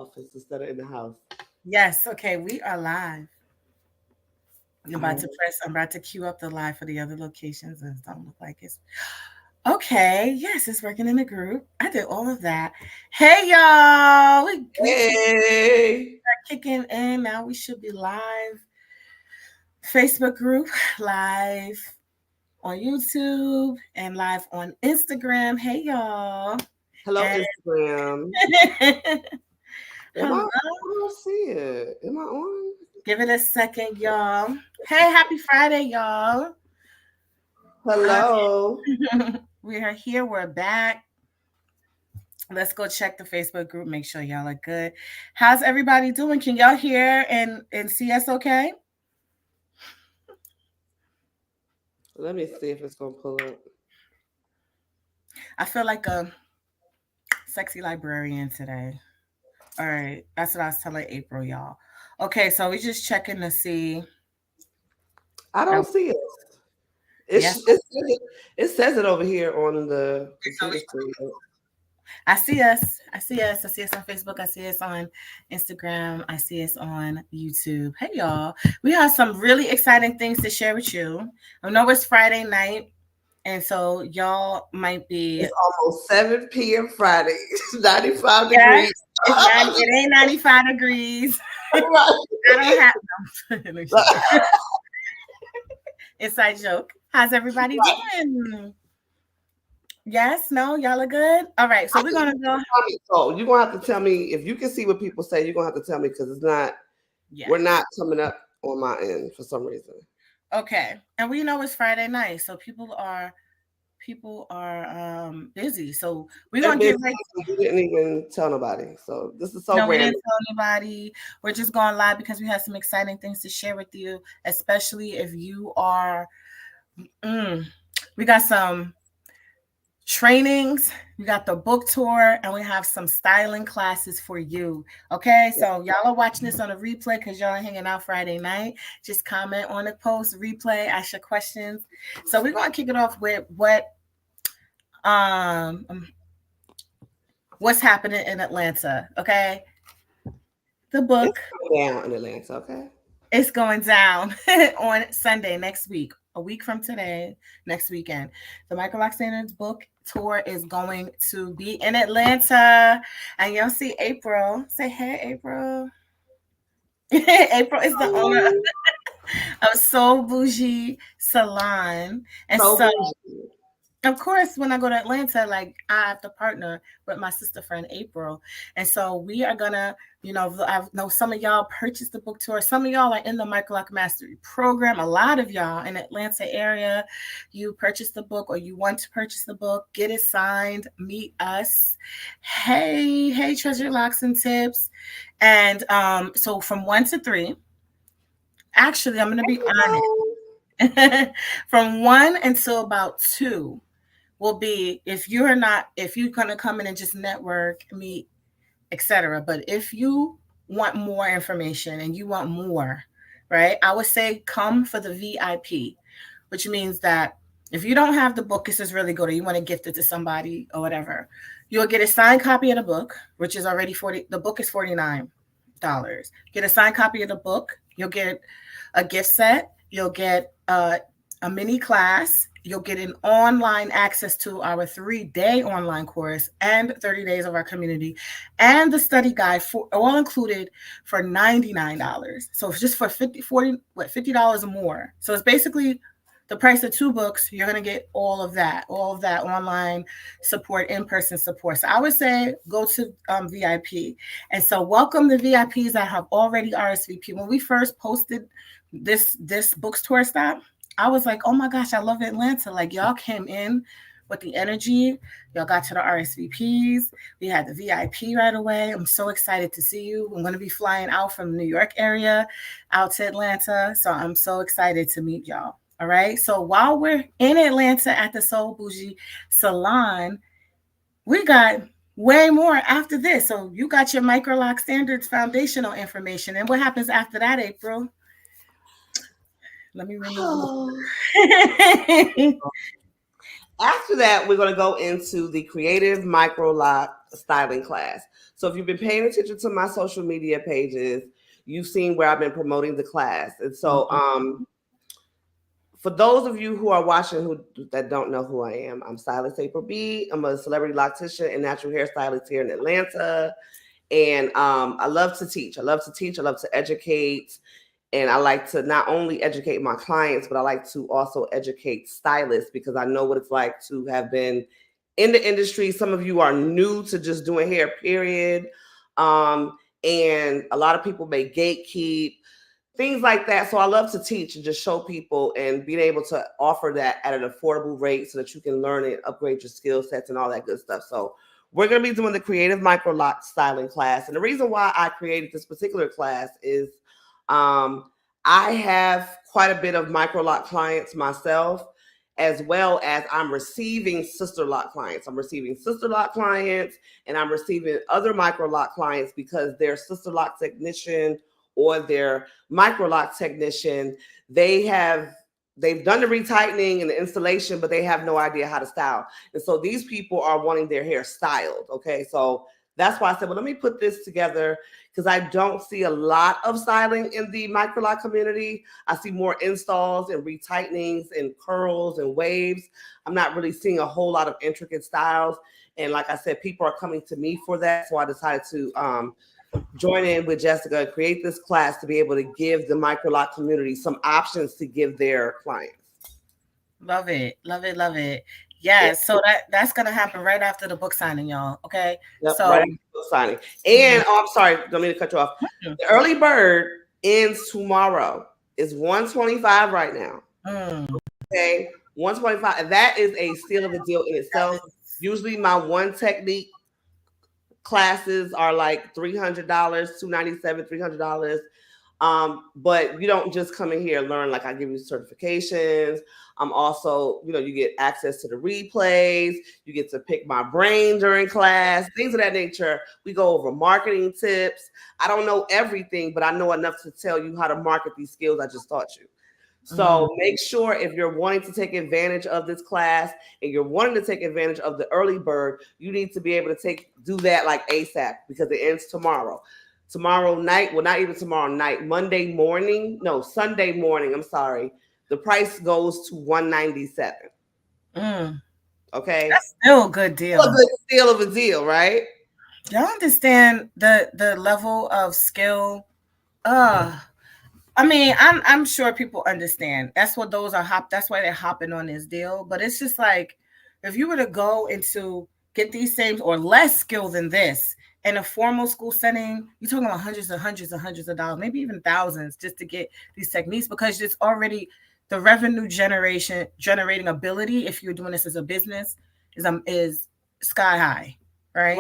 office instead of in the house. Yes. Okay. We are live. I'm about to Um, press. I'm about to queue up the live for the other locations, and it don't look like it's okay. Yes, it's working in the group. I did all of that. Hey, y'all. We hey, kicking in now. We should be live. Facebook group live on YouTube and live on Instagram. Hey, y'all. hello And Instagram. Am I? hello. I don't see it. Am I on? Give it a second, y'all. Hey, happy Friday, y'all. Uh, Hello. we are here. We're back. Let's go check the Facebook group. Make sure y'all are good. How's everybody doing? Can y'all hear and see us okay? Let me see if it's gonna pull up. I feel like a sexy librarian today. All right. That's what I was telling April, y'all. Okay, so we just checking to see. I Oh, don't see it. yes. It says it over here on the So computer screen. I see us. I see us. I see us on Facebook. I see us on Instagram. I see us on YouTube. Hey, y'all. We have some really exciting things to share with you. I know it's Friday night, and so y'all might be. It's almost 7 p.m. Friday. 95 Yes, degrees. it's 90. It ain't 95 degrees. I don't have no. Inside joke. How's everybody doing? Yes, no, y'all are good. All right, so we're gonna go. So you're gonna have to tell me if you can see what people say. You're gonna have to tell me because it's not. Yeah. We're not coming up on my end for some reason. Okay, and we know it's Friday night, so people are busy. So we're They're gonna get busy. right. We didn't even tell nobody. So this is so No, we random. didn't tell anybody. We're just going live because we have some exciting things to share with you, especially if you are. Mm, we got some trainings, we got the book tour, and we have some styling classes for you. Okay, so y'all are watching this on a replay because y'all are hanging out Friday night. Just comment on the post, replay, ask your questions. So we're gonna kick it off with um what's happening in Atlanta. Okay, the book It's going down in Atlanta. Okay. is going down on Sunday next week. A week from today, next weekend. The Microloc Standards book tour is going to be in Atlanta. And you'll see April. Say hey, April. April is the owner of Soul Bougie Salon. And So so bougie. of course, when I go to Atlanta, like I have to partner with my sister friend April. And so we are gonna, I know some of y'all purchased the book tour. Some of y'all are in the Microloc Mastery program. A lot of y'all in the Atlanta area, you purchased the book or you want to purchase the book, get it signed, meet us. Hey, Treasure Locks and Tips. And so from 1 to 3, actually, I'm gonna be honest. From 1 until about 2 will be if you're gonna come in and just network, meet, etc. But if you want more information and you want more, right? I would say come for the VIP, which means that if you don't have the book, this is really good, or you want to gift it to somebody or whatever, you'll get a signed copy of the book, which is already 40. The book is $49. Get a signed copy of the book. You'll get a gift set. You'll get a mini class. You'll get an online access to our 3-day online course and 30 days of our community and the study guide for all included for $99. So it's just for $50 or more. So it's basically the price of 2 books. You're going to get all of that online support, in-person support. So I would say go to VIP. And so welcome the VIPs that have already RSVP. When we first posted this bookstore stop, I was like, oh my gosh, I love Atlanta. Like y'all came in with the energy. Y'all got to the RSVPs. We had the VIP right away. I'm so excited to see you. I'm going to be flying out from the New York area out to Atlanta. So I'm so excited to meet y'all. All right. So while we're in Atlanta at the Soul Bougie Salon, we got way more after this. So you got your Microloc Standards foundational information. And what happens after that, April? Let me remove. After that, we're going to go into the creative Microloc styling class. So if you've been paying attention to my social media pages, you've seen where I've been promoting the class. And so for those of you who are watching that don't know who I am, I'm Stylist April B. I'm a celebrity loctician and natural hair stylist here in Atlanta. And I love to teach. I love to teach. I love to educate. And I like to not only educate my clients, but I like to also educate stylists because I know what it's like to have been in the industry. Some of you are new to just doing hair, period. And a lot of people may gatekeep, things like that. So I love to teach and just show people and being able to offer that at an affordable rate so that you can learn and upgrade your skill sets and all that good stuff. So we're going to be doing the creative Microloc styling class. And the reason why I created this particular class is I have quite a bit of Microloc clients myself, as well as I'm receiving Sisterlock clients. I'm receiving Sisterlock clients and I'm receiving other Microloc clients because their Sisterlock technician or their Microloc technician, they've done the retightening and the installation, but they have no idea how to style. And so these people are wanting their hair styled. Okay. So that's why I said, well, let me put this together because I don't see a lot of styling in the Microloc community. I see more installs and retightenings and curls and waves. I'm not really seeing a whole lot of intricate styles. And like I said, people are coming to me for that. So I decided to join in with Jessica and create this class to be able to give the Microloc community some options to give their clients. Love it. Love it. Love it. Yeah, so that's gonna happen right after the book signing, y'all. Okay. Yep, So right after the book signing. And I'm sorry, don't mean to cut you off. The early bird ends tomorrow. It's $125 right now. Okay, $125. And that is a steal of a deal in itself. Usually my one technique classes are like $300, $297, $300. But you don't just come in here and learn. Like I give you certifications. I'm also, you get access to the replays. You get to pick my brain during class, things of that nature. We go over marketing tips. I don't know everything, but I know enough to tell you how to market these skills I just taught you. So make sure if you're wanting to take advantage of this class and you're wanting to take advantage of the early bird, you need to be able to do that like ASAP because it ends tomorrow. Tomorrow night, well, not even tomorrow night, Sunday morning, I'm sorry. The price goes to $197. Okay. That's still a good deal. A good deal of a deal, right? Y'all understand the level of skill? I mean, I'm sure people understand. That's what those are that's why they're hopping on this deal. But it's just like if you were to go into get these same or less skill than this in a formal school setting, you're talking about hundreds and hundreds and hundreds of dollars, maybe even thousands just to get these techniques because it's already the revenue generating ability if you're doing this as a business is sky high, right?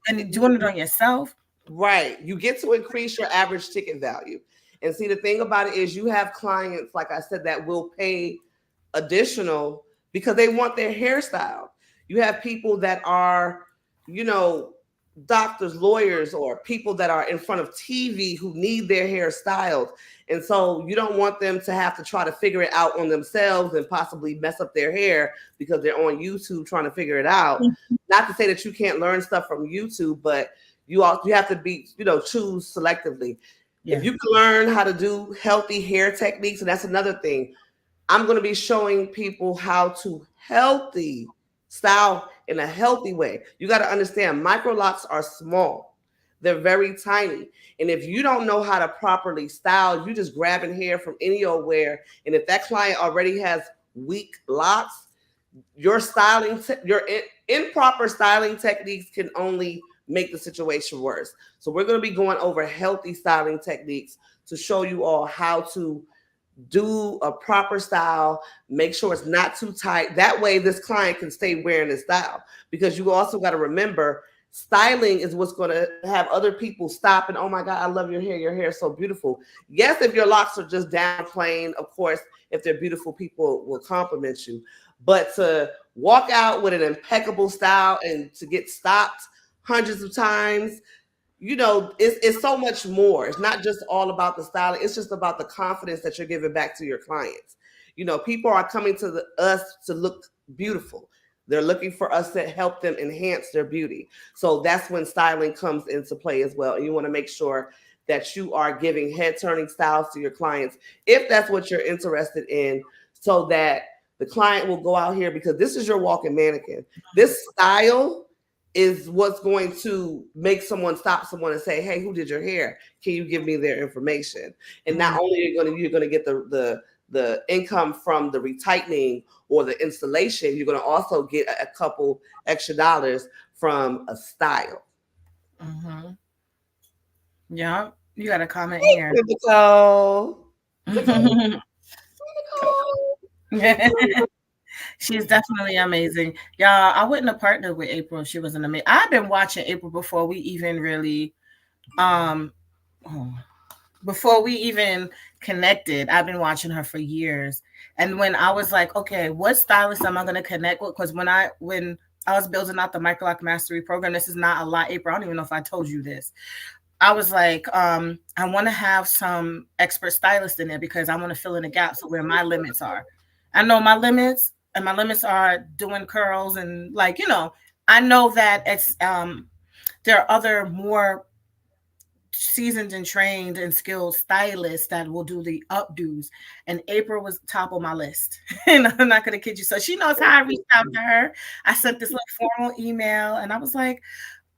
And doing it on yourself. Right. You get to increase your average ticket value. And see, the thing about it is you have clients, like I said, that will pay additional because they want their hairstyle. You have people that are, doctors, lawyers, or people that are in front of TV who need their hair styled. And so you don't want them to have to try to figure it out on themselves and possibly mess up their hair because they're on YouTube trying to figure it out. Not to say that you can't learn stuff from YouTube, but you have to be, choose selectively. Yeah. If you can learn how to do healthy hair techniques, and that's another thing, I'm going to be showing people how to healthy style in a healthy way. You got to understand, Microlocs are small. They're very tiny. And if you don't know how to properly style, you just grabbing hair from any old where. And if that client already has weak locks, your improper styling techniques can only make the situation worse. So we're going to be going over healthy styling techniques to show you all how to do a proper style, make sure it's not too tight. That way this client can stay wearing this style because you also got to remember styling is what's going to have other people stop and, oh my God, I love your hair. Your hair is so beautiful. Yes, if your locks are just down plain, of course, if they're beautiful, people will compliment you. But to walk out with an impeccable style and to get stopped hundreds of times, it's so much more. It's not just all about the styling. It's just about the confidence that you're giving back to your clients. People are coming to us to look beautiful. They're looking for us to help them enhance their beauty. So that's when styling comes into play as well. And you want to make sure that you are giving head turning styles to your clients if that's what you're interested in, so that the client will go out here, because this is your walking mannequin. This style is what's going to make someone stop someone and say, "Hey, who did your hair? Can you give me their information?" And not only you're going to get the income from the retightening or the installation, you're going to also get a couple extra dollars from a style. Mm-hmm. Yeah, you got a comment here. Nicole. She's definitely amazing. Yeah, I wouldn't have partnered with April if she wasn't amazing. I've been watching April um oh, before we even connected. I've been watching her for years. And when I was like, okay, what stylist am I gonna connect with? Because when I was building out the Microloc Mastery program, this is not a lot, April. I don't even know if I told you this. I was like, I want to have some expert stylists in there because I want to fill in the gaps of where my limits are. I know my limits, and my limits are doing curls and I know that it's there are other more seasoned and trained and skilled stylists that will do the updos. And April was top of my list. And I'm not gonna kid you. So she knows how I reached out to her. I sent this little formal email and I was like,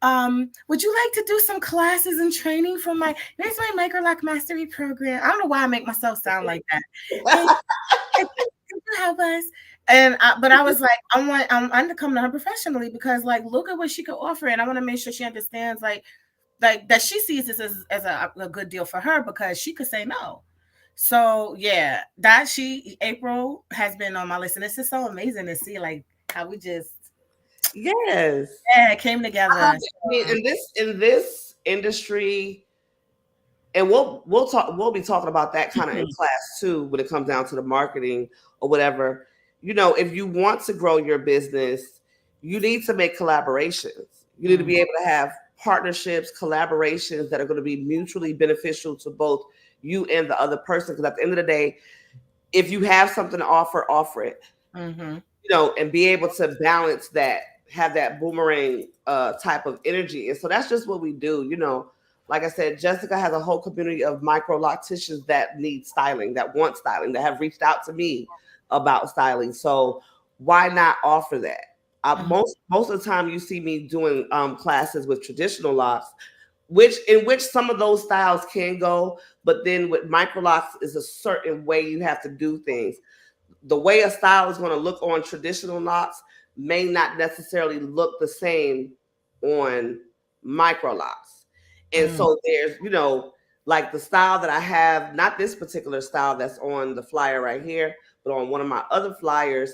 would you like to do some classes and training from there's my Microloc Mastery program. I don't know why I make myself sound like that. Can you help us? But I was like, I'm to come to her professionally because look at what she could offer, and I want to make sure she understands like that she sees this as a good deal for her because she could say no. So yeah, April has been on my list, and it's just so amazing to see how we just Yes. came together. I mean, in this industry, and we'll be talking about that kind of in class too when it comes down to the marketing or whatever. If you want to grow your business, you need to make collaborations. You need to be able to have partnerships, collaborations that are going to be mutually beneficial to both you and the other person. Because at the end of the day, if you have something to offer it. And be able to balance that, have that boomerang type of energy. And so that's just what we do. Like I said, Jessica has a whole community of micro-locticians that need styling, that want styling, that have reached out to me about styling. So why not offer that? Most of the time you see me doing classes with traditional locks, in which some of those styles can go, but then with micro-locks is a certain way you have to do things. The way a style is going to look on traditional locks may not necessarily look the same on micro locks. And so there's, like the style that I have, not this particular style that's on the flyer right here, but on one of my other flyers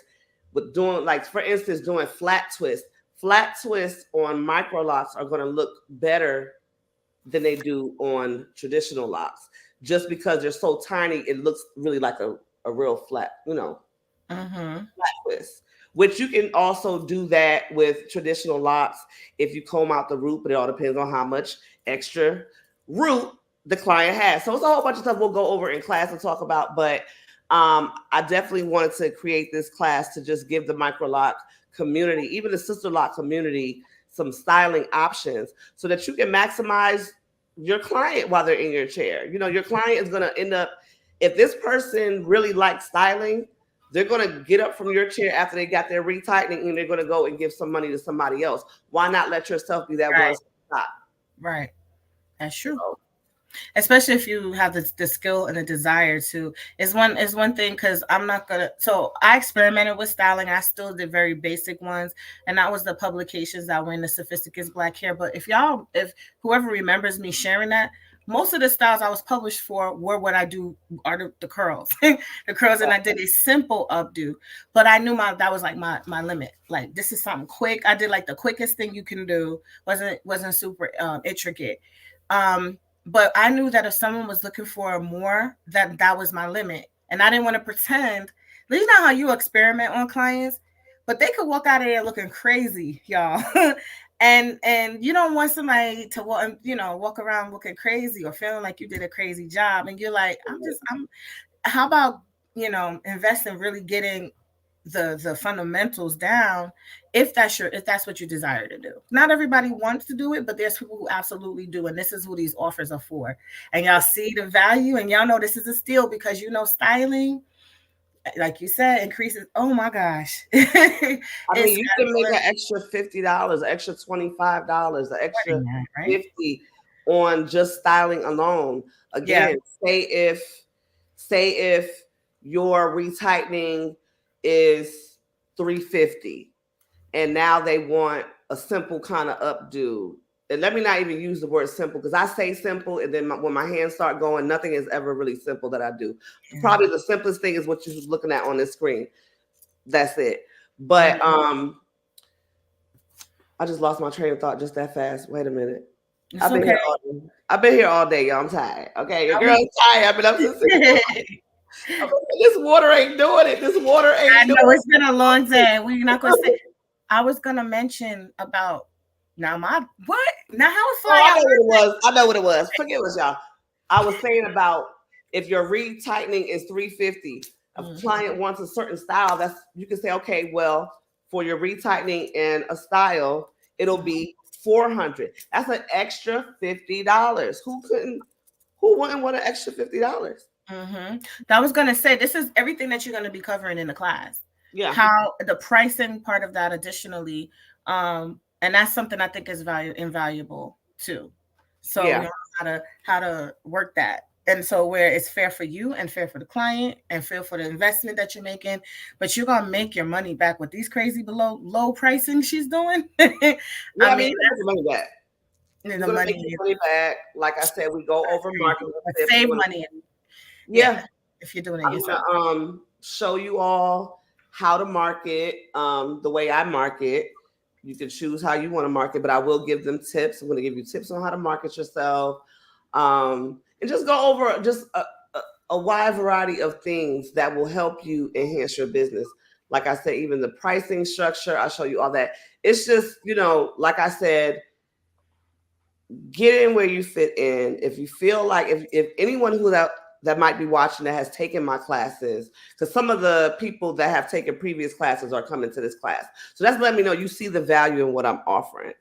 with doing, like, for instance, doing flat twists. Flat twists on micro locks are going to look better than they do on traditional locks, just because they're so tiny. It looks really like a real flat, flat twist. Which you can also do that with traditional locks if you comb out the root, but it all depends on how much extra root the client has. So it's a whole bunch of stuff we'll go over in class and talk about. But I definitely wanted to create this class to just give the Microloc community, even the sister lock community, some styling options so that you can maximize your client while they're in your chair. Your client is going to end up, if this person really likes styling, they're going to get up from your chair after they got their retightening and they're going to go and give some money to somebody else. Why not let yourself be that one stop? Right. That's true. Especially if you have the skill and the desire to. Is one thing, because I'm not gonna. So I experimented with styling. I still did very basic ones, and that was the publications that were in the Sophisticated Black Hair. But if whoever remembers me sharing that, most of the styles I was published for were what I do are the curls, the curls, and I did a simple updo. But I knew that was like my limit. Like, this is something quick. I did like the quickest thing you can do. wasn't super intricate. But I knew that if someone was looking for more, that was my limit. And I didn't want to pretend. You know how you experiment on clients, but they could walk out of there looking crazy, y'all. and you don't want somebody to walk around looking crazy or feeling like you did a crazy job. And you're like, how about invest in really getting the fundamentals down, if that's what you desire to do. Not everybody wants to do it, but there's people who absolutely do, and this is who these offers are for. And y'all see the value, and y'all know this is a steal because styling, like you said, increases. Oh my gosh. I mean, It's you can make an extra $50, extra $25, an extra right? 50 on just styling alone. Yeah. Again, say if your retightening is 350 and now they want a simple kind of updo. And let me not even use the word simple because I say simple, and then when my hands start going, nothing is ever really simple that I do. Yeah. Probably the simplest thing is what you're looking at on this screen. That's it. But I just lost my train of thought just that fast. Wait a minute. It's okay. I've been here all day, y'all. I'm tired. Okay, your girl's tired. I've been up since 6 o'clock. This water ain't doing it. This water ain't I know doing it's been a long day. We're not gonna say. I was gonna mention about now my what? Now how it's like I know what it was. I know what it was. Forgive us, y'all. I was saying about if your retightening is 350, a client wants a certain style, that's you can say, okay, well, for your retightening and a style, it'll be 400. That's an extra $50. Who wouldn't want an extra $50? I was gonna say this is everything that you're gonna be covering in the class. Yeah. How the pricing part of that additionally, and that's something I think is invaluable too. So Yeah. you know how to work that. And so where it's fair for you and fair for the client and fair for the investment that you're making, but you're gonna make your money back with these crazy low pricing she's doing. I mean, that's money back. You're gonna make your money back. Like I said, we go over market. Save money. Yeah. If you're doing it yourself. I'm gonna show you all how to market the way I market. You can choose how you want to market, but I will give them tips. I'm going to give you tips on how to market yourself, and just go over just a wide variety of things that will help you enhance your business. Like I said, even the pricing structure, I'll show you all that. It's just, like I said, get in where you fit in. If you feel like if anyone who that might be watching that has taken my classes, because some of the people that have taken previous classes are coming to this class. So that's letting me know you see the value in what I'm offering,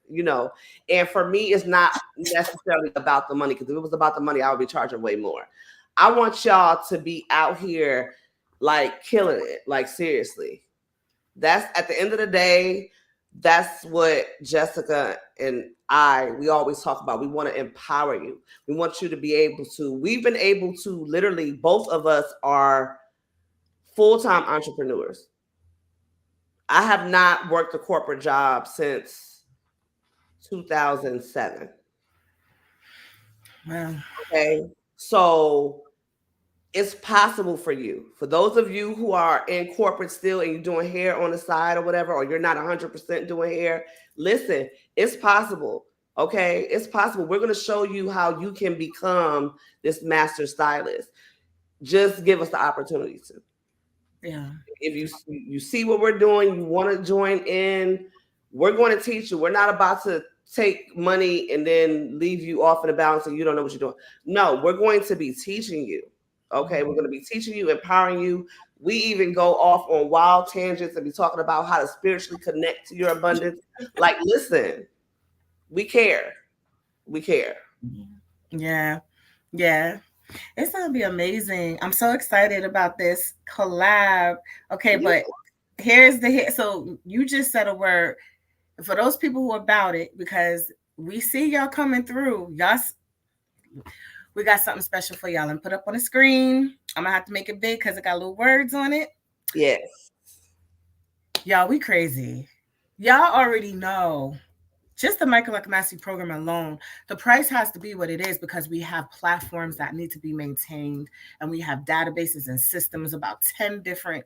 And for me, it's not necessarily about the money, because if it was about the money, I would be charging way more. I want y'all to be out here like killing it, like seriously. That's at the end of the day, that's what Jessica and we always talk about. We want to empower you. We want you to be able to, we've been able to literally, both of us are full-time entrepreneurs. I have not worked a corporate job since 2007. Wow. Okay. So it's possible for you. For those of you who are in corporate still and you're doing hair on the side or whatever, or you're not 100% doing hair, listen, it's possible. Okay, it's possible. We're going to show you how you can become this master stylist. Just give us the opportunity to. Yeah. If you see what we're doing, you want to join in, we're going to teach you. We're not about to take money and then leave you off in the balance and you don't know what you're doing. No, we're going to be teaching you. Okay, we're going to be teaching you, empowering you. We even go off on wild tangents and be talking about how to spiritually connect to your abundance. Like, listen, we care. We care. Yeah. Yeah. It's going to be amazing. I'm so excited about this collab. Okay, but so you just said a word for those people who are about it, because we see y'all coming through. We got something special for y'all and put up on the screen. I'm gonna have to make it big because it got little words on it. Yes. Y'all, we crazy. Y'all already know. Just the Microloc Mastery program alone, the price has to be what it is because we have platforms that need to be maintained, and we have databases and systems, about 10 different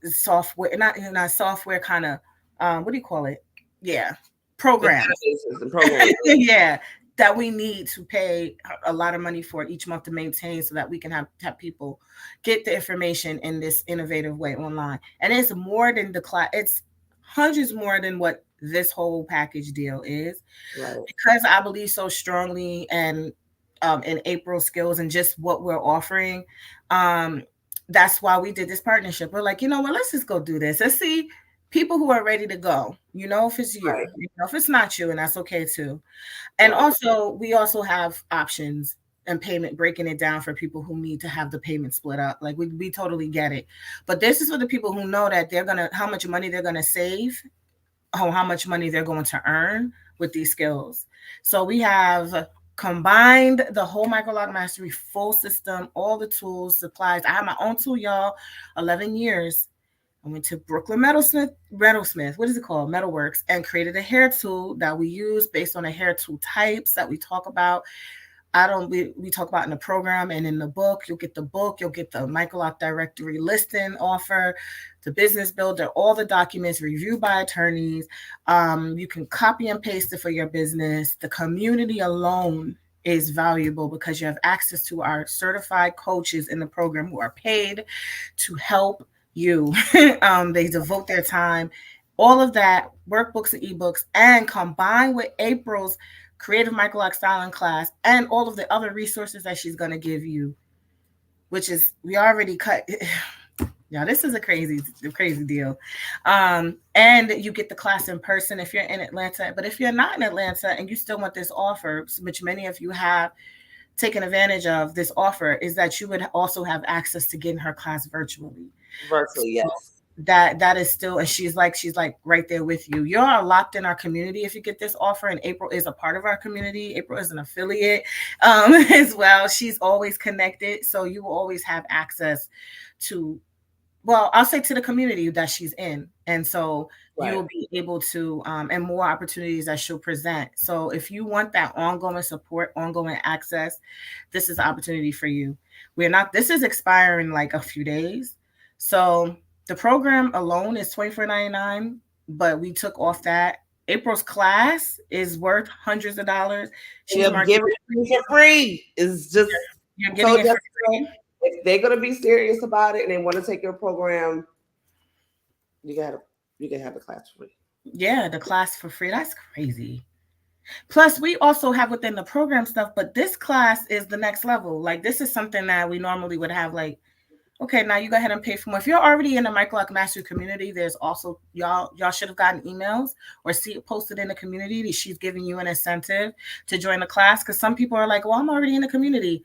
software, not software kind of, what do you call it? Yeah, programs. Yeah, that we need to pay a lot of money for each month to maintain so that we can have people get the information in this innovative way online. And it's more than the class, it's hundreds more than what this whole package deal is. Right. Because I believe so strongly in April skills and just what we're offering. that's why we did this partnership. We're like, you know what, let's just go do this. Let's see people who are ready to go. You know, if it's you, Right. you know, if it's not you, and that's okay too. And Right. also, we also have options and payment, breaking it down for people who need to have the payment split up. Like we totally get it. But this is for the people who know that they're gonna how much money they're gonna save, how much money they're going to earn with these skills. So we have combined the whole Microloc Mastery full system, all the tools, supplies. I have my own tool, y'all. 11 years. I went to Brooklyn Metalsmith, what is it called? Metalworks, and created a hair tool that we use based on the hair tool types that we talk about. I don't we talk about in the program and in the book. You'll get the book, you'll get the Microloc directory listing offer, the business builder, all the documents reviewed by attorneys. You can copy and paste it for your business. The community alone is valuable because you have access to our certified coaches in the program who are paid to help you. They devote their time, all of that, workbooks and ebooks, and combined with April's creative Microloc styling class and all of the other resources that she's going to give you, which is we already cut. Yeah, this is a crazy deal. And you get the class in person if you're in Atlanta. But if you're not in Atlanta and you still want this offer, which many of you have taken advantage of, this offer is that you would also have access to getting her class virtually. Virtually, So yes. that is still, and she's like right there with you. You're locked in our community if you get this offer, and April is a part of our community. April is an affiliate as well. She's always connected, so you will always have access to, well, I'll say, to the community that she's in. And so Right. you'll be able to, and more opportunities that she'll present. So if you want that ongoing support, ongoing access, this is the opportunity for you. This is expiring like a few days. So the program alone is $24.99, but we took off that. April's class is worth hundreds of dollars. She's They'll give it for free. It's just, you're getting it for free. If they're gonna be serious about it and they want to take your program, you can have the class for free. Yeah, the class for free. That's crazy. Plus, we also have within the program stuff, but this class is the next level. Like, this is something that we normally would have, like, okay, now you go ahead and pay for more. If you're already in the Microloc Mastery community, there's also y'all should have gotten emails or see it posted in the community that she's giving you an incentive to join the class. Because some people are like, well, I'm already in the community,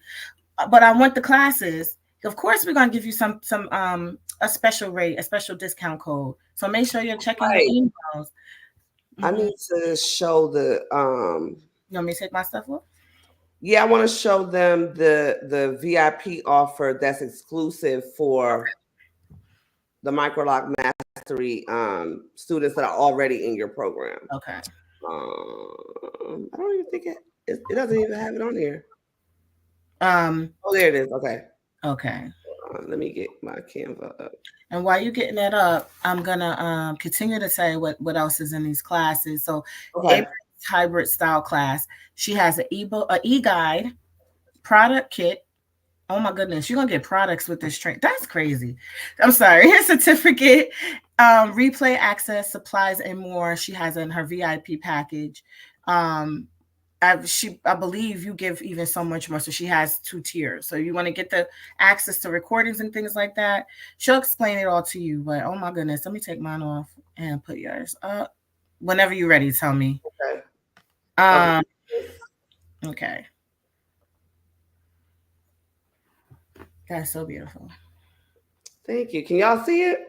but I want the classes. Of course, we're gonna give you some a special rate, a special discount code. So make sure you're checking your emails. I need to show the You want me to take my stuff off? yeah, I want to show them the VIP offer that's exclusive for the Microloc Mastery students that are already in your program. Okay. I don't even think it doesn't even have it on here. Oh, there it is. Okay. Okay. Let me get my Canva up. And while you're getting that up, I'm gonna continue to say what else is in these classes. So, April's hybrid style class, she has an ebook, an e-guide, product kit. Oh my goodness, you're gonna get products with this train. That's crazy. I'm sorry. A certificate, replay access, supplies, and more. She has in her VIP package. I believe you give even so much more. So she has 2 tiers. So you want to get the access to recordings and things like that. She'll explain it all to you. But oh my goodness, let me take mine off and put yours up. Whenever you're ready, tell me. Okay. Okay. That's so beautiful. Thank you. Can y'all see it?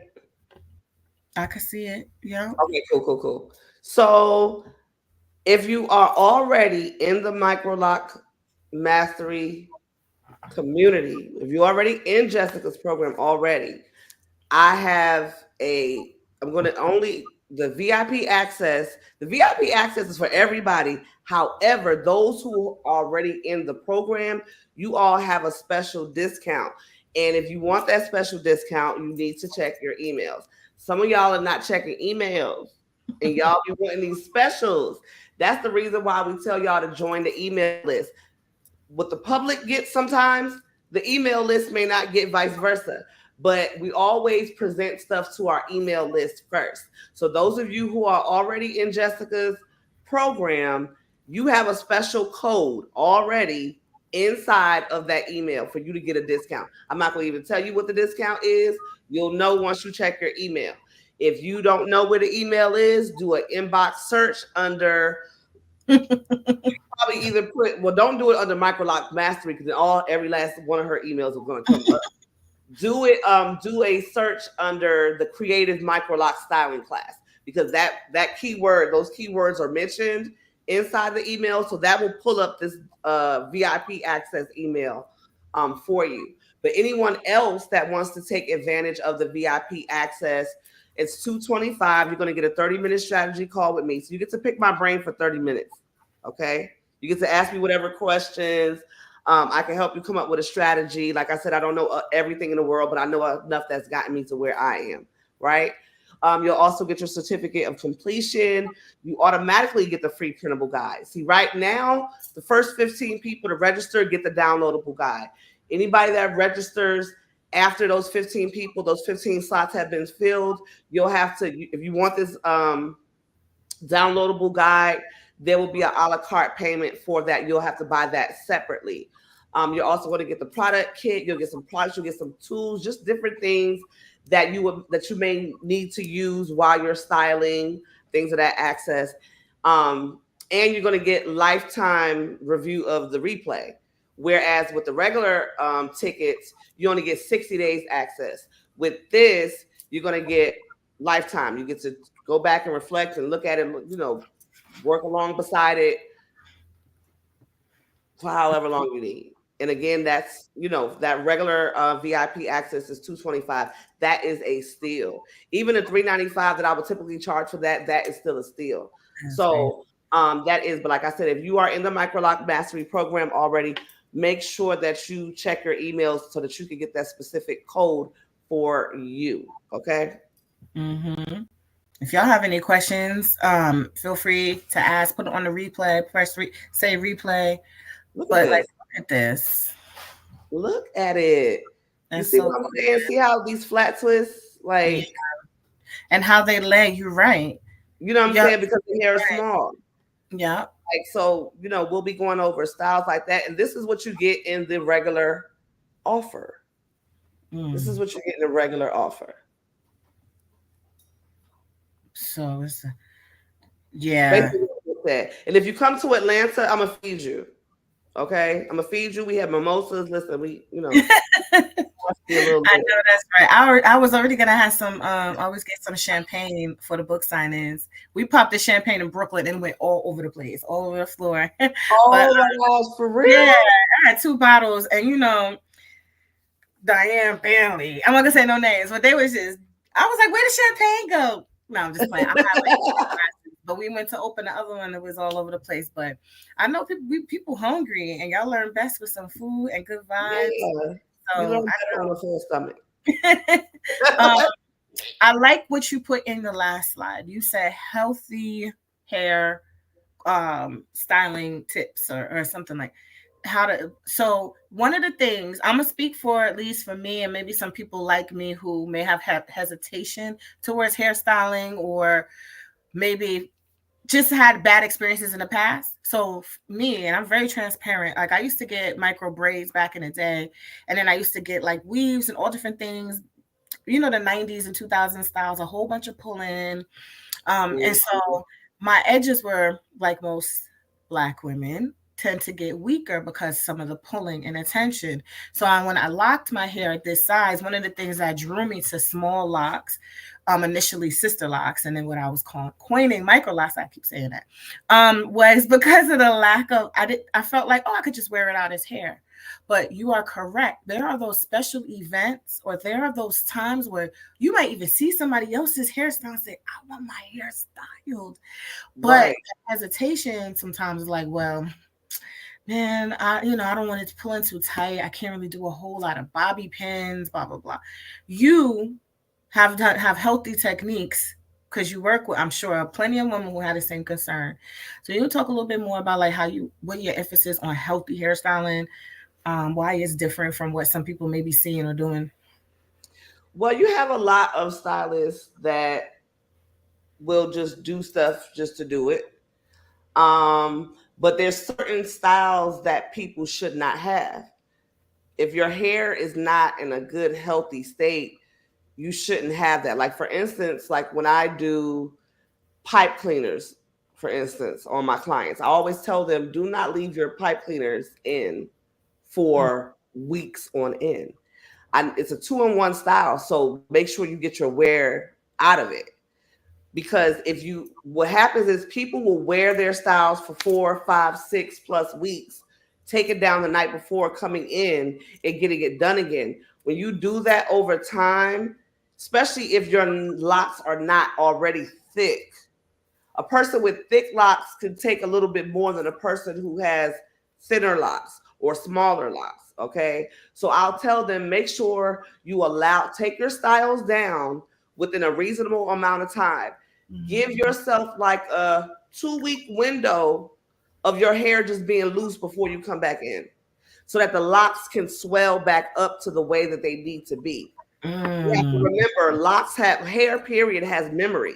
I can see it. Yeah. Okay, cool. So if you are already in the Microloc Mastery community, if you're already in Jessica's program already, I'm going to only the VIP access. The VIP access is for everybody. However, those who are already in the program, you all have a special discount. And if you want that special discount, you need to check your emails. Some of y'all are not checking emails and y'all be wanting these specials. That's the reason why we tell y'all to join the email list. What the public gets sometimes, the email list may not get vice versa. But we always present stuff to our email list first. So those of you who are already in Jessica's program, you have a special code already inside of that email for you to get a discount. I'm not going to even tell you what the discount is. You'll know once you check your email. If you don't know where the email is, do an inbox search under probably either put, well, don't do it under Microloc Mastery because every last one of her emails is going to come up. Do a search under the creative Microloc styling class, because that keyword, those keywords are mentioned inside the email, so that will pull up this VIP access email for you. But anyone else that wants to take advantage of the VIP access, it's $225. You're going to get a 30-minute strategy call with me, so you get to pick my brain for 30 minutes. Okay, you get to ask me whatever questions. I can help you come up with a strategy. Like I said, I don't know everything in the world, but I know enough that's gotten me to where I am, right? You'll also get your certificate of completion. You automatically get the free printable guide. See, right now, the first 15 people to register get the downloadable guide. Anybody that registers after those 15 people, those 15 slots have been filled, you'll have to, if you want this downloadable guide, there will be an a la carte payment for that. You'll have to buy that separately. You're also going to get the product kit. You'll get some products. You'll get some tools, just different things that you may need to use while you're styling, things of that access. And you're going to get lifetime review of the replay. Whereas with the regular tickets, you only get 60 days access. With this, you're going to get lifetime. You get to go back and reflect and look at it, work along beside it for however long you need. And again, that's, that regular VIP access is $225. That is a steal. Even the $395 that I would typically charge for that is still a steal. So that is, but like I said, if you are in the Microloc Mastery program already, make sure that you check your emails so that you can get that specific code for you. Okay. Mm-hmm. If y'all have any questions, feel free to ask. Put it on the replay. Say replay. Look at this. Look at it. You see what I'm saying? See how these flat twists, like, and how they lay. You're right. You know what I'm saying? Because the hair is small. Yeah. Like, so, we'll be going over styles like that. And this is what you get in the regular offer. This is what you get in the regular offer. So it's, yeah. And if you come to Atlanta, I'm going to feed you. Okay? I'm going to feed you. We have mimosas. Listen, I know that's right. I was already gonna have some. Always get some champagne for the book signings. We popped the champagne in Brooklyn and went all over the place, all over the floor. Oh my gosh, for real? Yeah, I had 2 bottles, and Diane Bailey. I'm not gonna say no names, but they was just. I was like, where did champagne go? No, I'm just playing. I'm not but we went to open the other one that was all over the place. But I know people hungry, and y'all learn best with some food and good vibes. Yeah. So, you learn better on a full stomach. I like what you put in the last slide. You said healthy hair styling tips or something like how to. So one of the things I'm gonna speak for, at least for me, and maybe some people like me who may have hesitation towards hairstyling, or maybe just had bad experiences in the past. So me, and I'm very transparent. Like, I used to get micro braids back in the day, and then I used to get like weaves and all different things. The 90s and 2000s styles, a whole bunch of pulling. And so my edges were, like most Black women, tend to get weaker because some of the pulling and attention. So when I locked my hair at this size, one of the things that drew me to small locks, initially sister locks, and then what I was coining micro locks, I keep saying that, was because of the lack of, I felt like, I could just wear it out as hair. But you are correct. There are those special events, or there are those times where you might even see somebody else's hairstyle and say, I want my hair styled. But hesitation sometimes is like, well, man, I don't want it to pull in too tight. I can't really do a whole lot of bobby pins, blah, blah, blah. You have healthy techniques because you work with, I'm sure, plenty of women who had the same concern. So you can talk a little bit more about like what your emphasis on healthy hairstyling, why it's different from what some people may be seeing or doing. Well, you have a lot of stylists that will just do stuff just to do it. but there's certain styles that people should not have. If your hair is not in a good, healthy state, you shouldn't have that. Like, for instance, like when I do pipe cleaners, for instance, on my clients, I always tell them, do not leave your pipe cleaners in for weeks on end. It's a 2-in-1 style, so make sure you get your wear out of it. Because what happens is people will wear their styles for 4, 5, 6+ weeks, take it down the night before coming in and getting it done again. When you do that over time, especially if your locks are not already thick, a person with thick locks can take a little bit more than a person who has thinner locks or smaller locks. Okay. So I'll tell them, make sure you take your styles down within a reasonable amount of time. Give yourself like a 2-week window of your hair just being loose before you come back in, so that the locks can swell back up to the way that they need to be. You have to remember, hair period has memory.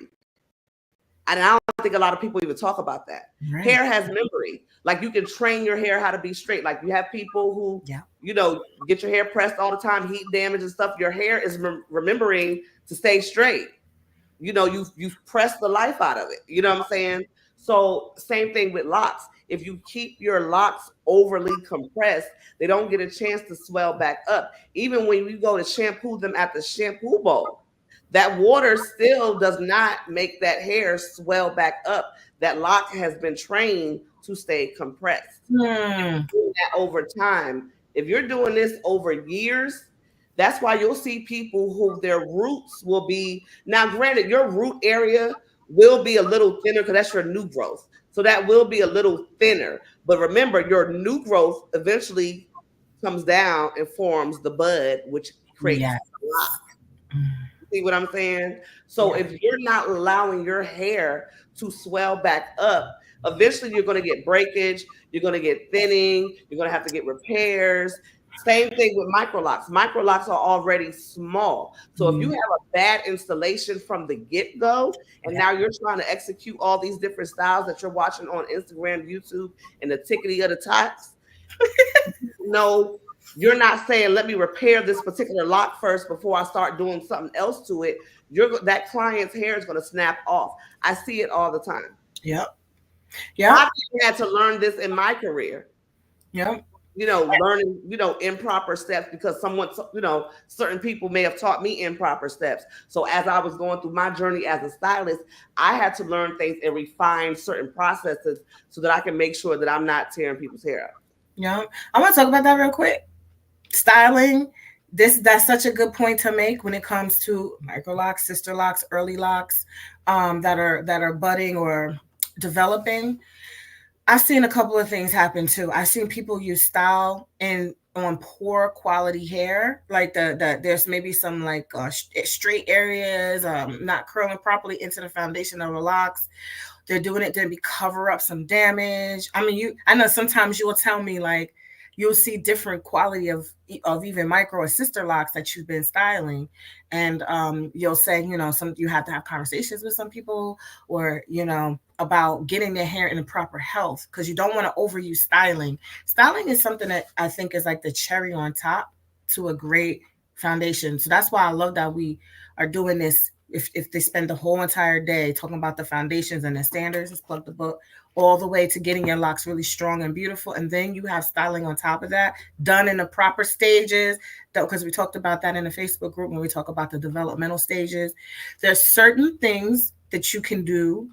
And I don't think a lot of people even talk about that. Right. Hair has memory. Like, you can train your hair how to be straight. Like, you have people who, get your hair pressed all the time, heat damage and stuff. Your hair is remembering to stay straight. You've pressed the life out of it. You know what I'm saying? So same thing with locks. If you keep your locks overly compressed, they don't get a chance to swell back up. Even when you go to shampoo them at the shampoo bowl, that water still does not make that hair swell back up. That lock has been trained to stay compressed. Doing that over time. If you're doing this over years, that's why you'll see people who their roots will be, now granted, your root area will be a little thinner because that's your new growth. So that will be a little thinner. But remember, your new growth eventually comes down and forms the bud, which creates a lock. See what I'm saying? So if you're not allowing your hair to swell back up, eventually you're going to get breakage, you're going to get thinning, you're going to have to get repairs. Same thing with microlocs. Microlocs are already small. So if you have a bad installation from the get-go, and now you're trying to execute all these different styles that you're watching on Instagram, YouTube, and the tickety of the tots, no, you're not saying, let me repair this particular lock first before I start doing something else to it. That client's hair is going to snap off. I see it all the time. Yep. I had to learn this in my career. Yep. Learning, improper steps, because certain people may have taught me improper steps. So as I was going through my journey as a stylist, I had to learn things and refine certain processes so that I can make sure that I'm not tearing people's hair up. Yeah. I want to talk about that real quick. Styling. That's such a good point to make when it comes to microlocks, sister locks, early locks, that are budding or developing. I've seen a couple of things happen too. I've seen people use style on poor quality hair, like there's maybe some like straight areas, not curling properly into the foundation of the locks. They're doing it to maybe cover up some damage. I mean, I know sometimes you will tell me, like, you'll see different quality of even micro or sister locks that you've been styling, and you'll say, you have to have conversations with some people, or about getting their hair in the proper health, because you don't want to overuse styling. Styling is something that I think is like the cherry on top to a great foundation. So that's why I love that we are doing this. If they spend the whole entire day talking about the foundations and the standards, let's plug the book, all the way to getting your locks really strong and beautiful. And then you have styling on top of that, done in the proper stages, because we talked about that in the Facebook group when we talk about the developmental stages. There's certain things that you can do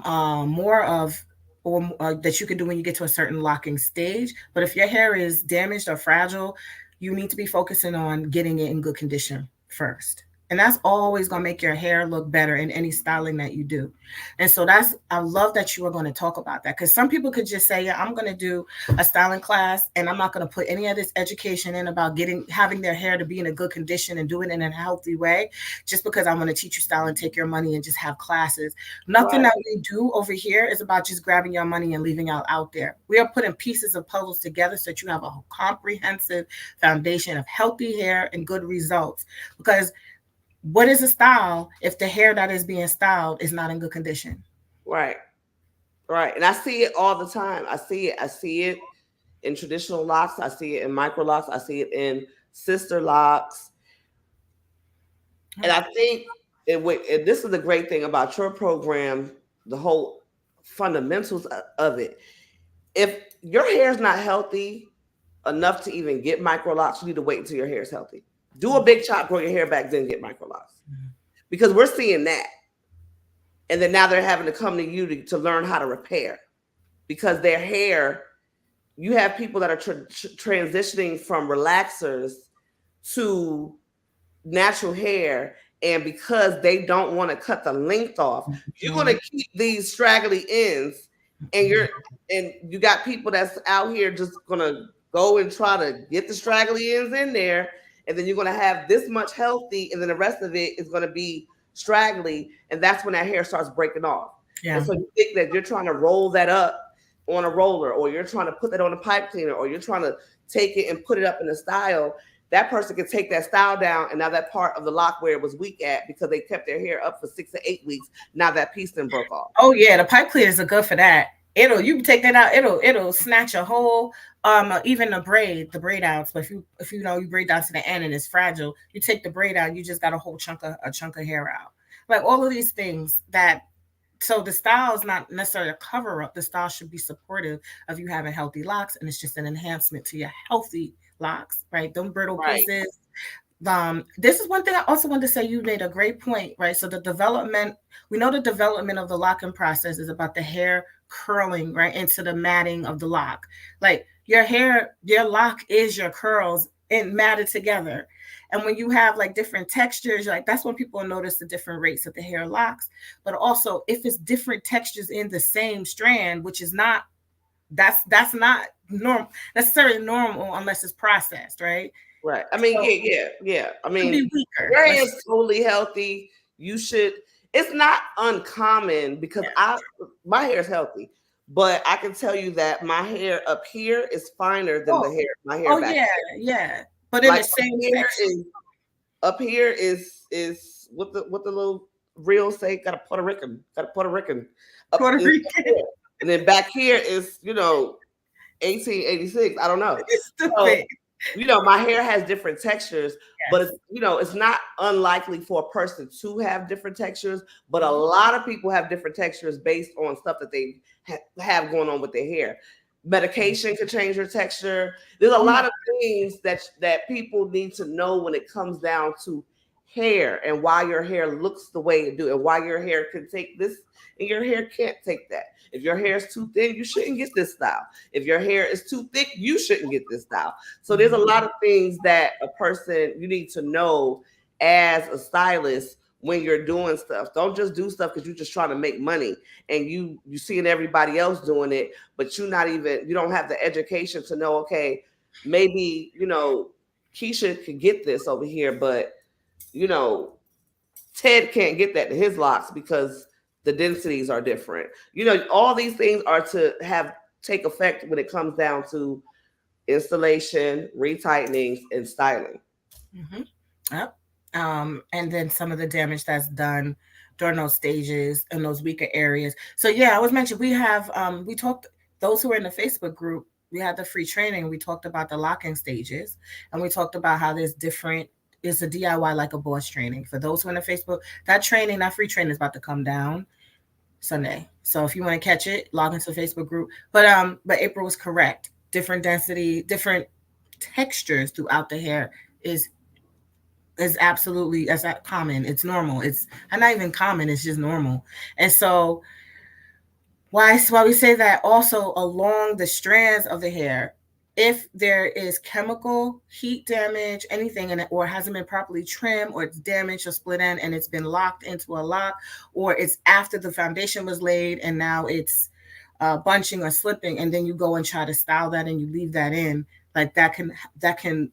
more of, or that you can do when you get to a certain locking stage. But if your hair is damaged or fragile, you need to be focusing on getting it in good condition first. And that's always going to make your hair look better in any styling that you do. And so I love that you are going to talk about that, because some people could just say, yeah, I'm going to do a styling class and I'm not going to put any of this education in about having their hair to be in a good condition and doing it in a healthy way, just because I'm going to teach you styling, take your money and just have classes. Nothing that we do over here is about just grabbing your money and leaving out there. We are putting pieces of puzzles together so that you have a comprehensive foundation of healthy hair and good results. Because what is a style if the hair that is being styled is not in good condition? Right. Right. And I see it all the time. I see it. I see it in traditional locks. I see it in micro locks. I see it in sister locks. And I think and this is the great thing about your program, the whole fundamentals of it. If your hair is not healthy enough to even get micro locks, you need to wait until your hair is healthy. Do a big chop, grow your hair back, then get micro locks. Because we're seeing that. And then now they're having to come to you to learn how to repair because their hair, you have people that are transitioning from relaxers to natural hair, and because they don't want to cut the length off, you're going to keep these straggly ends, and you got people that's out here just going to go and try to get the straggly ends in there, and then you're going to have this much healthy, and then the rest of it is going to be straggly, and that's when that hair starts breaking off. Yeah. And so you think that you're trying to roll that up on a roller, or you're trying to put that on a pipe cleaner, or you're trying to take it and put it up in a style. That person can take that style down, and now that part of the lock where it was weak at because they kept their hair up for 6 to 8 weeks, now that piece then broke off. Oh yeah, the pipe cleaners are good for that. You can take that out. It'll snatch a whole even the braid out. So if you braid down to the end and it's fragile, you take the braid out, you just got a whole chunk of hair out. Like all of these things that. So the style is not necessarily a cover up. The style should be supportive of you having healthy locks, and it's just an enhancement to your healthy locks, right? Them brittle pieces. This is one thing I also wanted to say. You made a great point, right? So we know the development of the locking process is about the hair curling right into the matting of the lock. Like your lock is your curls and matted together. And when you have like different textures, like that's when people notice the different rates of the hair locks. But also if it's different textures in the same strand, which is not, that's not necessarily normal unless it's processed, right? Right. I mean, so, yeah. I mean, your hair is totally healthy. You should. It's not uncommon because my hair is healthy, but I can tell you that my hair up here is finer than my hair back here. Yeah. But in like the same hair up here is what the little reels say. Got a Puerto Rican. Puerto Rican. And then back here is 1886. I don't know. So, my hair has different textures, but it's not unlikely for a person to have different textures. But a lot of people have different textures based on stuff that they have going on with their hair. Medication could change your texture. There's a lot of things that people need to know when it comes down to hair and why your hair looks the way it do and why your hair can take this and your hair can't take that. If your hair is too thin, you shouldn't get this style. If your hair is too thick, you shouldn't get this style. So there's a lot of things that you need to know as a stylist when you're doing stuff. Don't just do stuff because you're just trying to make money and you seeing everybody else doing it, but you don't have the education to know, okay, maybe, Keisha could get this over here, but Ted can't get that to his locks because the densities are different. All these things are to take effect when it comes down to installation, retightening, and styling. Mm-hmm. Yep. And then some of the damage that's done during those stages and those weaker areas. So I was mentioned we have we talked, those who are in the Facebook group, we had the free training. We talked about the locking stages, and we talked about how there's different. It's a DIY like a boss training. For those who are in the Facebook, that free training is about to come down Sunday. So if you want to catch it, log into the Facebook group. But April was correct. Different density, different textures throughout the hair is absolutely as common. It's normal. It's not even common. It's just normal. And so why we say that also along the strands of the hair, if there is chemical, heat damage, anything in it, or hasn't been properly trimmed, or it's damaged or split end and it's been locked into a lock, or it's after the foundation was laid and now it's bunching or slipping, and then you go and try to style that and you leave that in, like that can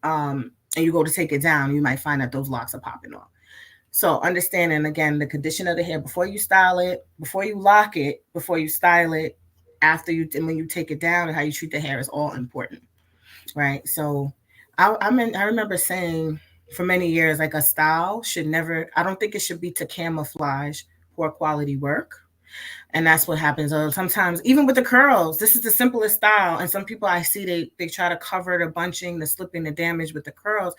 and you go to take it down, you might find that those locks are popping off. So understanding, again, the condition of the hair before you style it, before you lock it, before you style it, after and when you take it down, and how you treat the hair is all important, right? So I remember saying for many years, like a style should never, I don't think it should be to camouflage poor quality work. And that's what happens. Sometimes even with the curls, this is the simplest style. And some people I see, they try to cover the bunching, the slipping, the damage with the curls.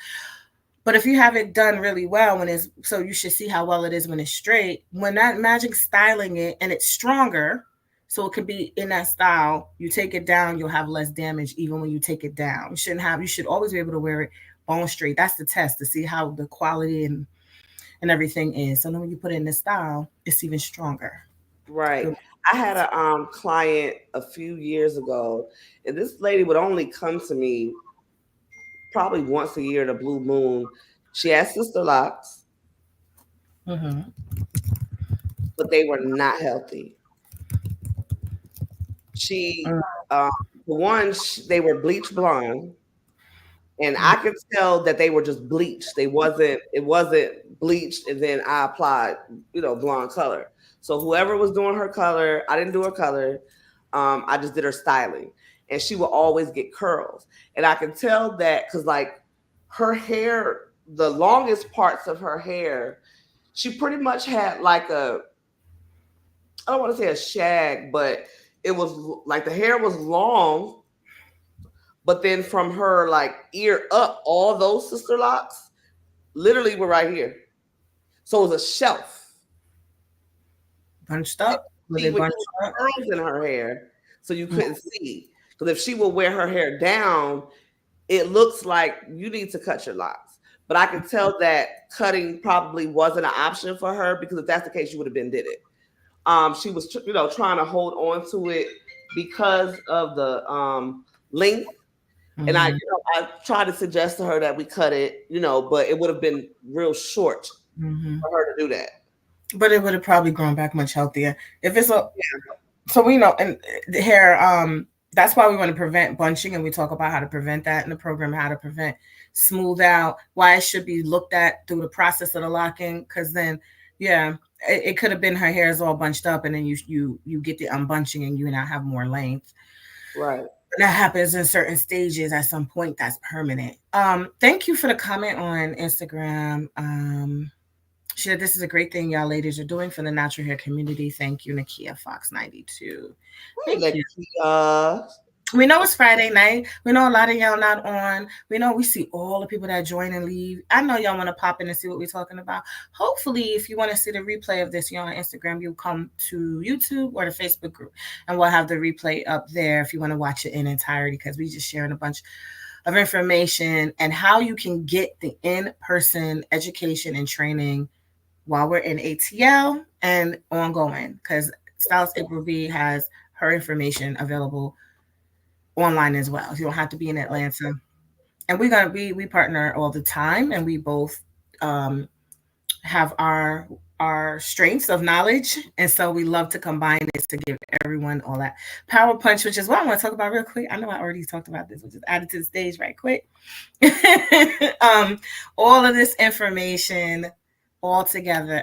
But if you have it done really well when it's, so you should see how well it is when it's straight. When that magic styling it and it's stronger, so it could be in that style, you take it down, you'll have less damage even when you take it down. You should always be able to wear it bone straight. That's the test to see how the quality and everything is. So then when you put it in the style, it's even stronger. Right. I had a client a few years ago, and this lady would only come to me probably once a year, the blue moon. She had sister locks, Mm-hmm. but they were not healthy. She, um, the ones they were bleach blonde, and I could tell that they were just bleached. It wasn't bleached, and then I applied, blonde color. So whoever was doing her color, I didn't do her color. I just did her styling, and she would always get curls, and I can tell that because like her hair, the longest parts of her hair, she pretty much had like I don't want to say a shag, but it was like the hair was long, but then from her like ear up, all those sister locks literally were right here. So it was a shelf. Bunched up? Were She they would bunched get up? curls in her hair, so you couldn't see. Because if she would wear her hair down, it looks like you need to cut your locks. But I can tell that cutting probably wasn't an option for her because if that's the case, you would have been did it. She was, trying to hold on to it because of the length. And Mm-hmm. I tried to suggest to her that we cut it, but it would have been real short Mm-hmm. for her to do that. But it would have probably grown back much healthier. If it's a, so we know, and the hair, that's why we want to prevent bunching, and we talk about how to prevent that in the program, how to prevent smooth out, why it should be looked at through the process of the locking, because then, yeah, it could have been her hair is all bunched up, and then you get the unbunching, and you now have more length. Right. That happens in certain stages. At some point, that's permanent. Thank you for the comment on Instagram. She said, "This is a great thing y'all ladies are doing for the natural hair community. Thank you, Nakia Fox 92. Thank you. We know it's Friday night. We know a lot of y'all not on. We know we see all the people that join and leave. I know y'all want to pop in and see what we're talking about. Hopefully, if you want to see the replay of this, you're on Instagram, you'll come to YouTube or the Facebook group, and we'll have the replay up there if you want to watch it in entirety, because we just sharing a bunch of information and how you can get the in-person education and training while we're in ATL and ongoing, because Stylist April B has her information available online as well. You don't have to be in Atlanta. And we partner all the time, and we both have our strengths of knowledge, and so we love to combine it to give everyone all that power punch, which is what I want to talk about real quick. I know I already talked about this, which is added to the stage right quick. All of this information all together.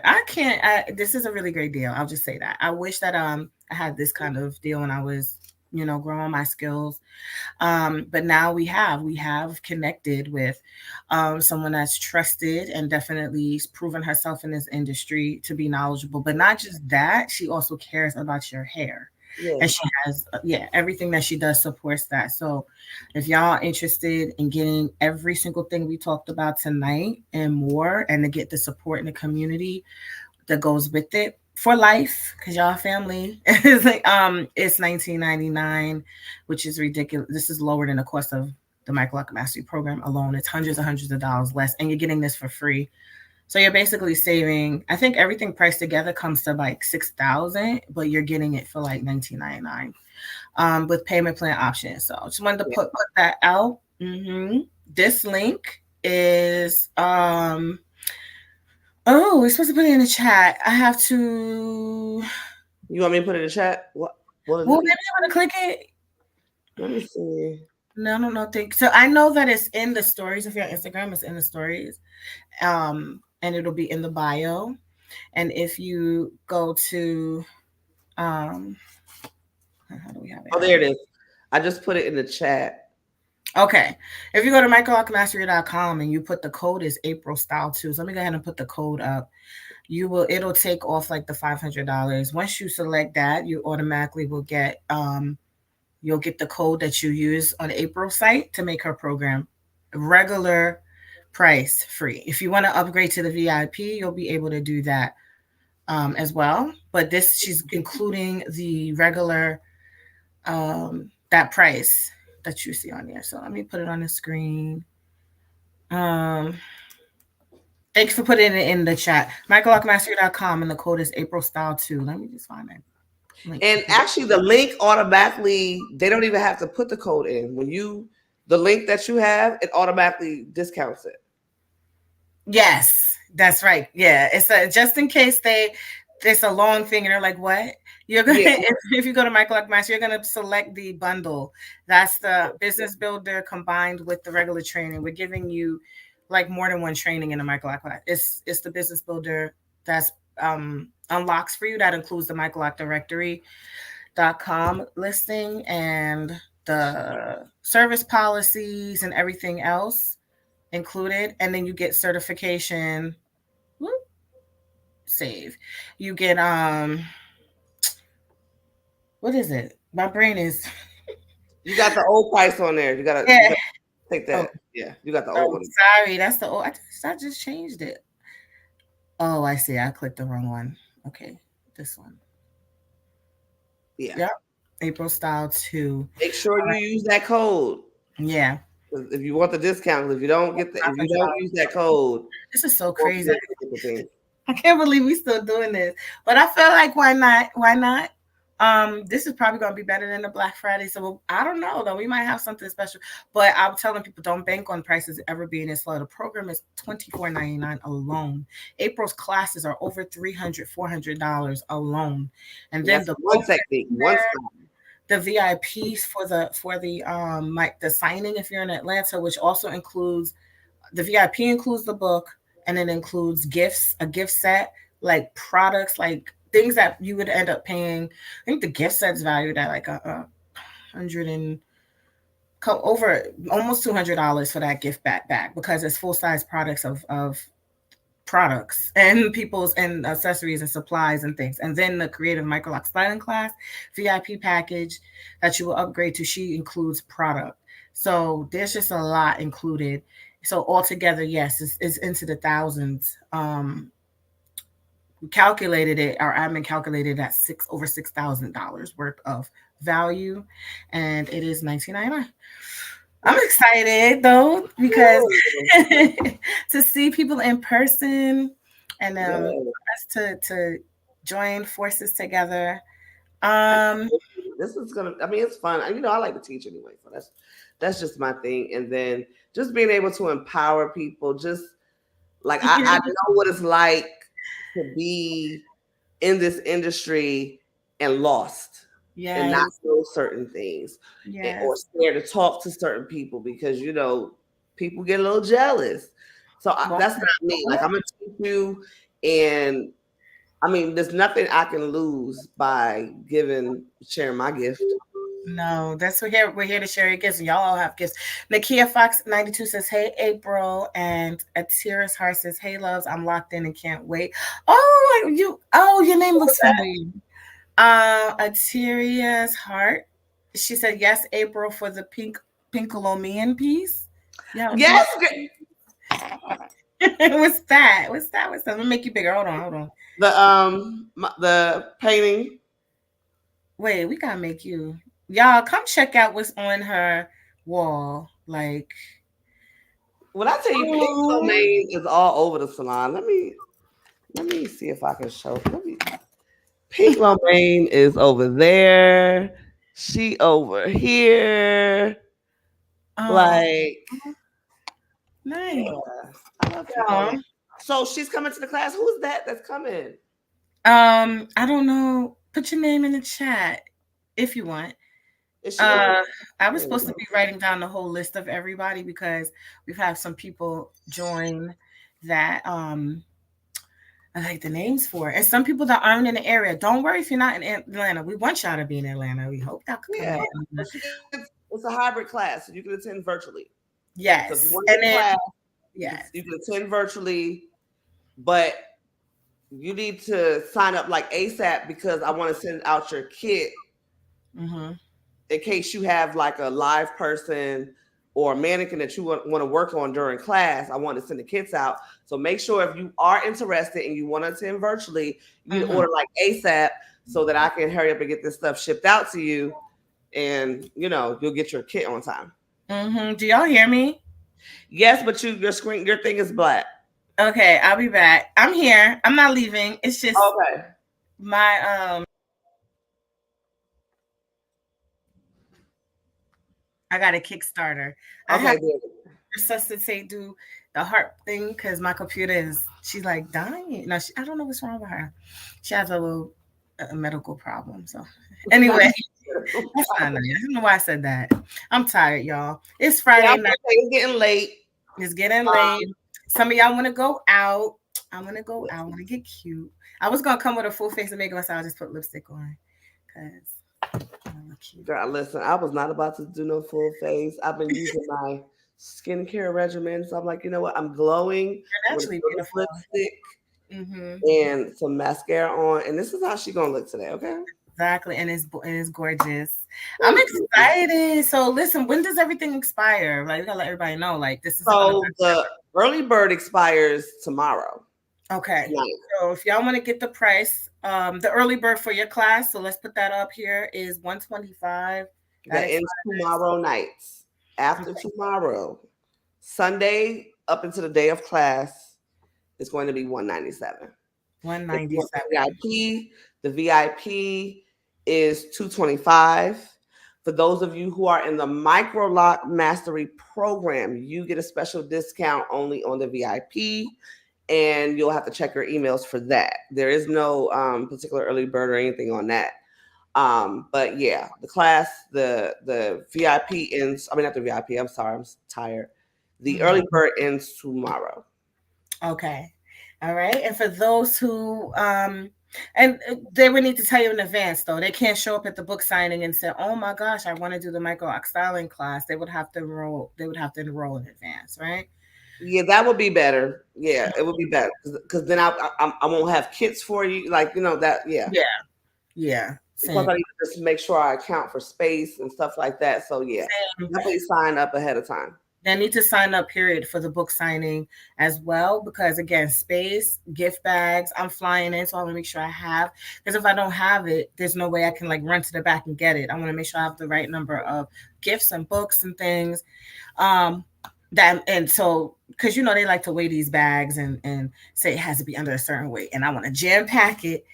This is a really great deal. I'll just say that. I wish that I had this kind of deal when I was, growing my skills. But now we have connected with someone that's trusted and definitely proven herself in this industry to be knowledgeable. But not just that, she also cares about your hair. Yeah. And she has, everything that she does supports that. So if y'all are interested in getting every single thing we talked about tonight and more, and to get the support in the community that goes with it for life, because y'all family, it's like, it's $19.99, which is ridiculous. This is lower than the cost of the Microloc Mastery Program alone. It's hundreds and hundreds of dollars less, and you're getting this for free. So you're basically saving, I think everything priced together comes to like $6,000, but you're getting it for like $19.99 with payment plan options. So I just wanted to put that out. This link is we're supposed to put it in the chat. I have to. You want me to put it in the chat? What is well, it? maybe I want to click it. Let me see. No. So I know that it's in the stories. If you're on Instagram, it's in the stories. And it'll be in the bio. And if you go to how do we have it? Oh, there it is. I just put it in the chat. Okay. If you go to microlocmastery.com and you put the code is April Style 2. So let me go ahead and put the code up. It'll take off like the $500. Once you select that, you automatically will get you'll get the code that you use on the April site to make her program regular price free. If you want to upgrade to the VIP, you'll be able to do that as well. But this, she's including the regular that price that you see on there. So let me put it on the screen. Um, Thanks for putting it in the chat. MichaelLockmastery.com and the code is April Style 2. Let me just find it. Link. And actually, the link automatically, they don't even have to put the code in. When the link that you have, it automatically discounts it. Yes, that's right. Yeah, it's just in case it's a long thing and they're like, what? You're gonna if you go to Michael Lock Master, you're gonna select the bundle. That's the business builder combined with the regular training. We're giving you like more than one training in the Michael Lock class. It's the business builder that's unlocks for you. That includes the Michael Lock Directory.com listing and the service policies and everything else included, and then you get certification. Whoop, save. You get what is it? My brain is. You got the old price on there. You gotta take that. Oh. Yeah, you got the old one. Sorry, that's the old. I just changed it. Oh, I see. I clicked the wrong one. Okay, this one. Yeah. Yep. April Style 2. Make sure you use that code. Yeah. If you want the discount, if you don't use that code, this is so crazy. I can't believe we still doing this, but I feel like why not? Why not? This is probably gonna be better than the Black Friday. So I don't know though. We might have something special. But I'm telling people don't bank on prices ever being this low. The program is $24.99 alone. April's classes are over $300, $400 alone. And then the one technique, the VIPs for the the signing if you're in Atlanta, which also includes the VIP includes the book and it includes gifts, a gift set, like products, like things that you would end up paying. I think the gift set's valued at like over almost $200 for that gift bag because it's full size products of products and people's and accessories and supplies and things. And then the creative Microloc styling class VIP package that you will upgrade to, she includes product. So there's just a lot included. So altogether, yes, it's into the thousands. We calculated it, our admin calculated at over $6,000 worth of value, and it is $19.99. I'm excited though because to see people in person and us to join forces together. This is gonna. I mean, it's fun. You know, I like to teach anyway, so that's just my thing. And then just being able to empower people, just like I know what it's like to be in this industry and lost. Yes. And not know certain things, or scared to talk to certain people because you know people get a little jealous. So that's not me. Like I'm gonna teach you, and I mean, there's nothing I can lose by sharing my gift. No, that's we're here to share your gifts. Y'all all have gifts. Nakia Fox 92 says, "Hey April," and Atira's Heart says, "Hey loves, I'm locked in and can't wait." Oh, your name looks familiar. Atiria's Heart. She said, "Yes, April, for the Pinkolomian piece." Yeah. Yes. What's that? Let me make you bigger. Hold on. The painting. Wait, we gotta make you. Y'all come check out what's on her wall. Like when I tell you, Pink Lomain is all over the salon. Let me see if I can show. Pink Lomain is over there. She over here. Like nice. Yeah, I love Pink Lomain. So she's coming to the class. Who's that's coming? I don't know. Put your name in the chat if you want. I was supposed to be writing down the whole list of everybody because we've had some people join that I like the names for, and some people that aren't in the area. Don't worry if you're not in Atlanta. We want y'all to be in Atlanta. We hope that could come out. It's a hybrid class, so you can attend virtually. So if you Yes. want And the then, class, yes. you can attend virtually, but you need to sign up like ASAP because I want to send out your kit Mm-hmm. in case you have like a live person or a mannequin that you want to work on during class. I want to send the kits out. So make sure if you are interested and you want to attend virtually, you need to Mm-hmm. order like ASAP so that I can hurry up and get this stuff shipped out to you, and you'll get your kit on time. Mm-hmm. Do y'all hear me? Yes, but your thing is black. Okay, I'll be back. I'm here. I'm not leaving. It's just Okay. my I got a Kickstarter. I have Okay, to good. resuscitate, do the heart thing because my computer is she's like dying. No, I don't know what's wrong with her. She has a little medical problem. So anyway, that's not nice. I don't know why I said that. I'm tired, y'all. It's Yeah, Friday I'm night. okay. It's getting late. It's getting late. Some of y'all want to go out. I want to go out. I want to get cute. I was gonna come with a full face of makeup, so I just put lipstick on because I look cute. Girl, listen, I was not about to do no full face. I've been using my skincare regimen. So I'm like, you know what? I'm glowing. You're I'm gonna naturally put this beautiful. lipstick Mm-hmm. and some mascara on. And this is how she gonna look today, okay? Exactly, and it's gorgeous. I'm Thank you. excited. So listen, when does everything expire? Like we gotta let everybody know. Like this isn't gonna. So the early bird expires tomorrow Okay. night. So if y'all want to get the price, the early bird for your class, so let's put that up here is 125. That That expires. ends tomorrow night. After Okay. tomorrow, Sunday up until the day of class, it's going to be 197. If you want 197. the VIP is 225. For those of you who are in the Microloc Mastery program, you get a special discount only on the VIP, and you'll have to check your emails for that. There is no particular early bird or anything on that. But yeah, the class, the VIP ends. I mean, not the VIP. I'm sorry, I'm tired. The Mhm. early bird ends tomorrow. Okay. All right. And for those who and they would need to tell you in advance though. They can't show up at the book signing and say, "Oh my gosh, I want to do the micro styling class." They would have to enroll. They would have to enroll in advance, right? Yeah, that would be better. Yeah, it would be better because then I won't have kits for you. Like that. Yeah, Yeah. Yeah. plus Same. I need to just make sure I account for space and stuff like that. So yeah, Same. definitely sign up ahead of time. They need to sign up period for the book signing as well because again space gift bags I'm flying in, so I want to make sure I have, because if I don't have it there's no way I can like run to the back and get it. I want to make sure I have the right number of gifts and books and things, um that, and so because they like to weigh these bags and say it has to be under a certain weight, and I want to jam pack it,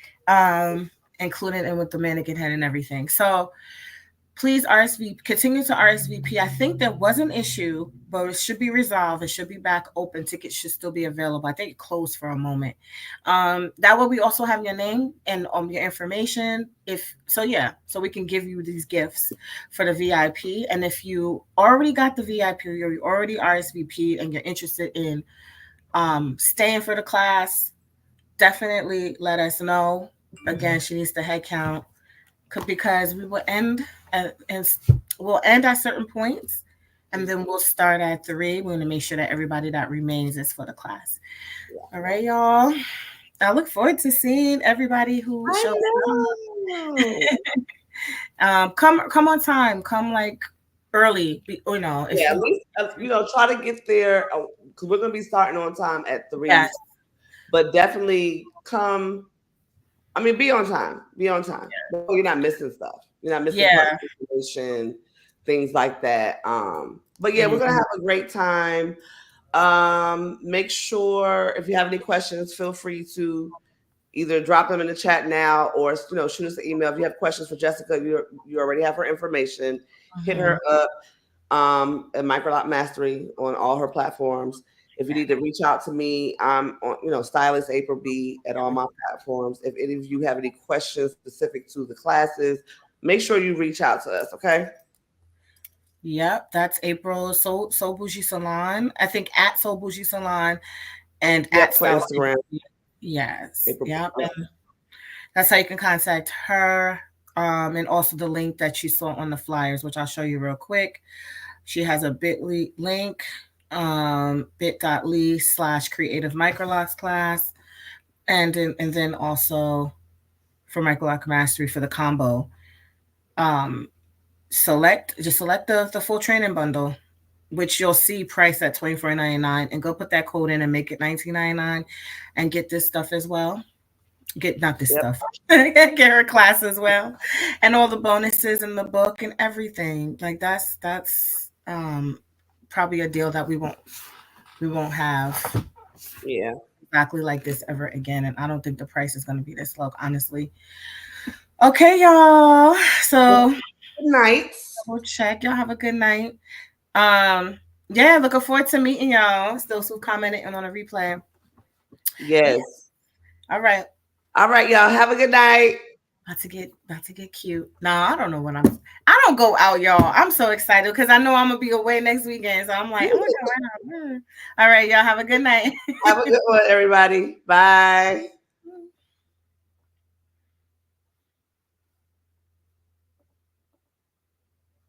including it with the mannequin head and everything. So please RSVP, continue to RSVP. I think there was an issue, but it should be resolved. It should be back open. Tickets should still be available. I think it closed for a moment. That way we also have your name and your information. If so, yeah, so we can give you these gifts for the VIP. And if you already got the VIP or you already RSVP and you're interested in staying for the class, definitely let us know. Again, she needs the head count because we will end and we'll end at certain points and then we'll start at 3. We're going to make sure that everybody that remains is for the class. All right, y'all. I look forward to seeing everybody who shows I up. Come on time. Come like early. If Yeah, at you least try to get there because we're gonna be starting on time at 3. yes, But definitely come. I mean, be on time. Be on time. You're not missing stuff. You're not missing yeah, personal information, things like that. But yeah, we're gonna mhm, have a great time. Make sure if you have any questions, feel free to either drop them in the chat now or shoot us an email. If you have questions for Jessica, you already have her information. Hit her mhm. up at Microloc Mastery on all her platforms. If you need to reach out to me, I'm on, Stylist April B at all my platforms. If any of you have any questions specific to the classes, make sure you reach out to us, okay? Yep, that's April. So Bougie Salon. I think at So Bougie Salon and Yep, at for Style. Instagram. Yes. April. Yep. And that's how you can contact her. And also the link that you saw on the flyers, which I'll show you real quick. She has a bit.ly link, bit.ly/creative microlocs class, and then also for Microloc Mastery for the combo. Select the full training bundle, which you'll see priced at $24.99, and go put that code in and make it $19.99, and get this stuff as well. Get not this stuff, get her class as well, and all the bonuses in the book and everything. Like that's probably a deal that we won't have. Yeah. Exactly like this ever again, and I don't think the price is going to be this low, honestly. Okay, y'all. So good night. We'll check. Y'all have a good night. Yeah, looking forward to meeting y'all. Those who commented and on a replay. Yes. All right. All right, y'all. Have a good night. About to get cute. No, I don't know what I don't go out, y'all. I'm so excited because I know I'm gonna be away next weekend. So I'm like, oh my God. All right, y'all have a good night. Have a good one, everybody. Bye.